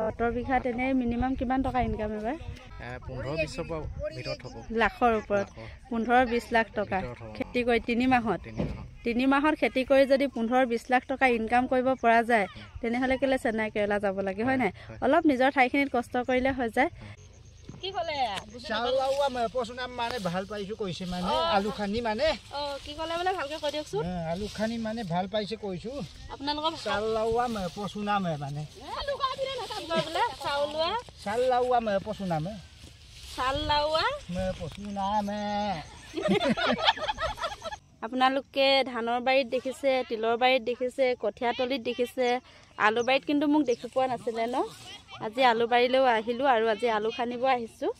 সত্তৰ বিঘাত এনে মিনিমাম কিমান টকা ইনকাম এবাৰ 15-20 ভিতৰত হ'ব লাখৰ ওপৰত 15-20 লাখ টকা খেতি কৰি 3 মাহত খেতি কৰি যদি 15-20 লাখ টকা ইনকাম কৰিব পৰা যায় তেনেহলে কেলে চেন্নাই কেৰেলা যাব লাগে হয় নাই অলপ নিজৰ ঠাইখিনিত কষ্ট কৰিলে হৈ যায় কি কলে চাউলাওয়া মই পছনা মানে ভাল পাইছো কৈছে মানে আলু খানি মানে কি কলে বলে ভালকে কৈ দিয়কচোন আলু খানি মানে ভাল পাইছে কৈছো আপোনালোকৰ চাউলাওয়া মই পছনা মই মানে আলু খানি না কাম কৰিবলে চাউলাওয়া মই পছনা মই পছনা মই আপোনালোকে ধানৰ বাৰীত দেখিছে তিলৰ বাৰীত দেখিছে কঠীয়া তলিত দেখিছে আলু বাৰীত কিন্তু মোক দেখি পোৱা নাছিলে ন আজি আলু বাৰীলৈও আহিলোঁ আৰু আজি আলু খানিব আহিছোঁ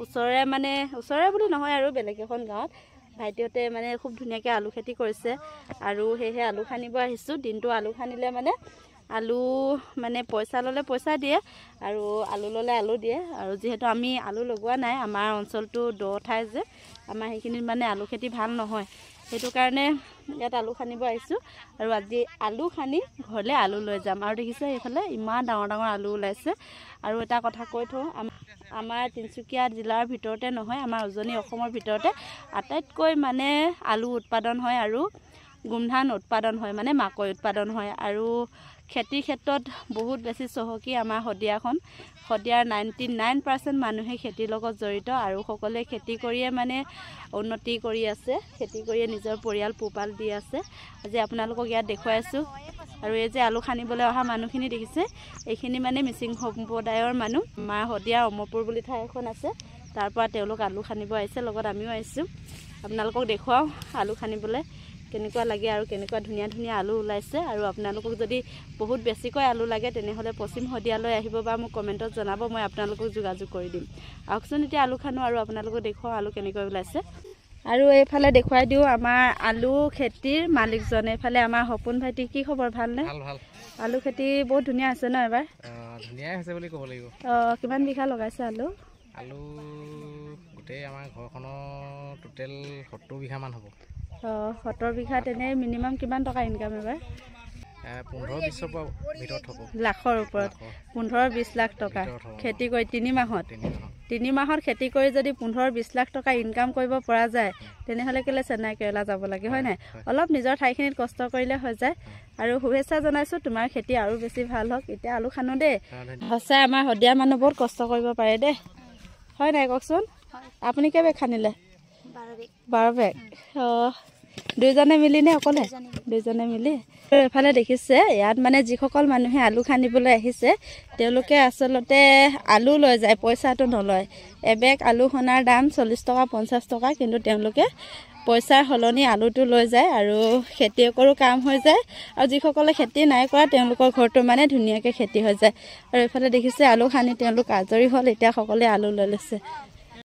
ওচৰে বুলি নহয় আৰু বেলেগ এখন গাঁৱত ভাইটিহঁতে মানে খুব ধুনীয়াকৈ আলু খেতি কৰিছে আৰু সেয়েহে আলু খানিব আহিছোঁ দিনটো আলু খানিলে মানে আলু মানে পইচা ল'লে পইচা দিয়ে আৰু আলু ল'লে আলু দিয়ে আৰু যিহেতু আমি আলু লগোৱা নাই আমাৰ অঞ্চলটো দ ঠাই যে আমাৰ সেইখিনিত মানে আলু খেতি ভাল নহয় সেইটো কাৰণে ইয়াত আলু খানিব আহিছোঁ আৰু আজি আলু খানি ঘৰলৈ আলু লৈ যাম আৰু দেখিছে এইফালে ইমান ডাঙৰ আলু ওলাইছে আৰু এটা কথা কৈ থওঁ আমাৰ তিনিচুকীয়া জিলাৰ ভিতৰতে নহয় আমাৰ উজনি অসমৰ ভিতৰতে আটাইতকৈ মানে আলু উৎপাদন হয় আৰু গোমধান উৎপাদন হয় মানে মাকৈ উৎপাদন হয় আৰু খেতিৰ ক্ষেত্ৰত বহুত বেছি চহকী আমাৰ শদিয়াৰ 99% মানুহে খেতিৰ লগত জড়িত আৰু সকলোৱে খেতি কৰিয়ে মানে উন্নতি কৰি আছে খেতি কৰিয়ে নিজৰ পৰিয়াল পোহপাল দি আছে আজি আপোনালোকক ইয়াত দেখুৱাই আছোঁ আৰু এই যে আলু খানিবলৈ অহা মানুহখিনি দেখিছে এইখিনি মানে মিচিং সম্প্ৰদায়ৰ মানুহ আমাৰ শদিয়াৰ অমৰপুৰ বুলি ঠাই এখন আছে তাৰ পৰা তেওঁলোক আলু খানিব আহিছে লগত আমিও আহিছোঁ আপোনালোকক দেখুৱাওঁ আলু খানিবলৈ কেনেকুৱা লাগে আৰু কেনেকুৱা ধুনীয়া আলু ওলাইছে আৰু আপোনালোকক যদি বহুত বেছিকৈ আলু লাগে তেনেহ'লে পশ্চিম শদিয়ালৈ আহিব বা মোক কমেণ্টত জনাব মই আপোনালোকক যোগাযোগ কৰি দিম আহকচোন এতিয়া আলু খানো আৰু আপোনালোকক দেখুৱাওঁ আলু কেনেকৈ ওলাইছে আৰু এইফালে দেখুৱাই দিওঁ আমাৰ আলু খেতিৰ মালিকজন এইফালে আমাৰ সপোন ভাইটি কি খবৰ ভালনে ভাল আলু খেতি বহুত ধুনীয়া আছে ন এবাৰ ধুনীয়া হৈছে বুলি ক'ব লাগিব কিমান বিঘা লগাইছে আলু গোটেই আমাৰ ঘৰখনৰ টোটেল 70 বিঘামান হ'ব 70 বিঘাত এনে মিনিমাম কিমান টকা ইনকাম এবাৰ 15-20 ভিতৰত হ'ব লাখৰ ওপৰত 15-20 লাখ টকা খেতি কৰি 3 মাহত খেতি কৰি যদি 15-20 লাখ টকা ইনকাম কৰিব পৰা যায় তেনেহ'লে কেলে চেন্নাই কেৰেলা যাব লাগে হয় নাই অলপ নিজৰ ঠাইখিনিত কষ্ট কৰিলে হৈ যায় আৰু শুভেচ্ছা জনাইছোঁ তোমাৰ খেতি আৰু বেছি ভাল হওক এতিয়া আলু খানো দেই সঁচাই আমাৰ শদিয়াৰ মানুহ বহুত কষ্ট কৰিব পাৰে দেই হয় নাই কওকচোন আপুনি কেইবেগ খানিলে 12 বেগ দুইজনে মিলি নে অকলে দুইজনে মিলি এফালে দেখিছে ইয়াত মানে যিসকল মানুহে আলু খানিবলৈ আহিছে তেওঁলোকে আচলতে আলু লৈ যায় পইচাটো নলয় এবেগ আলু খনাৰ দাম 40 টকা 50 টকা কিন্তু তেওঁলোকে পইচাৰ সলনি আলুটো লৈ যায় আৰু খেতিয়কৰো কাম হৈ যায় আৰু যিসকলে খেতি নাই কৰা তেওঁলোকৰ ঘৰটো মানে ধুনীয়াকৈ খেতি হৈ যায় আৰু এইফালে দেখিছে আলু খানি তেওঁলোক আজৰি হ'ল এতিয়া সকলোৱে আলু লৈ লৈছে